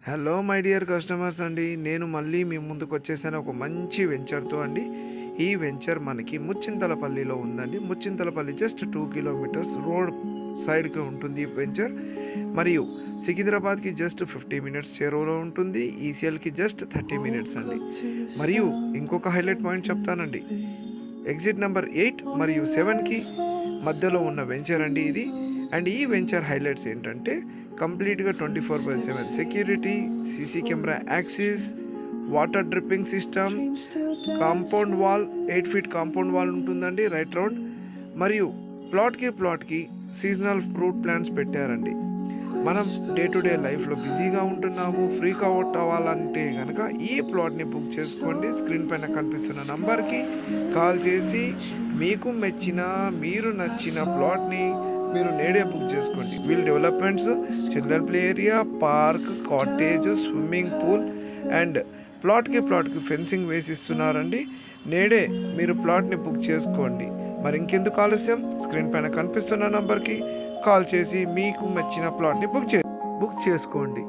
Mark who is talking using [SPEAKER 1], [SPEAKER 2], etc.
[SPEAKER 1] Hello my dear customers అండి, నేను మళ్ళీ మీ ముందుకు వచ్చేసాను ఒక మంచి వెంచర్తో అండి. ఈ వెంచర్ మనకి ముచ్చింతలపల్లిలో ఉందండి. ముచ్చింతలపల్లి జస్ట్ 2 కిలోమీటర్స్ రోడ్ సైడ్కి ఉంటుంది ఈ వెంచర్. మరియు సికింద్రాబాద్కి జస్ట్ 50 మినిట్స్ చేరువలో ఉంటుంది. ఈసీఎల్కి జస్ట్ 30 మినిట్స్ అండి. మరియు ఇంకొక హైలైట్ పాయింట్ చెప్తానండి. ఎగ్జిట్ నెంబర్ 8 మరియు 7కి మధ్యలో ఉన్న వెంచర్ అండి ఇది. అండ్ ఈ వెంచర్ హైలైట్స్ ఏంటంటే కంప్లీట్గా 24/7 security, CC camera axis, water dripping system, compound wall 8 feet compound wall ఉంటుందండి రైట్ రౌండ్. మరియు ప్లాట్కి సీజనల్ ఫ్రూట్ ప్లాంట్స్ పెట్టారండి. మనం డే టు డే లైఫ్లో బిజీగా ఉంటున్నాము, ఫ్రీగా అవుట్ అవ్వాలంటే కనుక ఈ ప్లాట్ని బుక్ చేసుకోండి. స్క్రీన్ పైన కనిపిస్తున్న నంబర్కి కాల్ చేసి మీకు మీరు నచ్చిన ప్లాట్ని మీరు నేడే బుక్ చేసుకోండి. వీల్ developments, children play area, park, cottage, swimming pool and ప్లాట్కి ఫెన్సింగ్ వేసిస్తున్నారండి. నేడే మీరు ప్లాట్ని బుక్ చేసుకోండి. మరి ఇంకెందుకు ఆలస్యం, స్క్రీన్ పైన కనిపిస్తున్న నంబర్కి కాల్ చేసి మీకు నచ్చిన ప్లాట్ని బుక్ చేసుకోండి.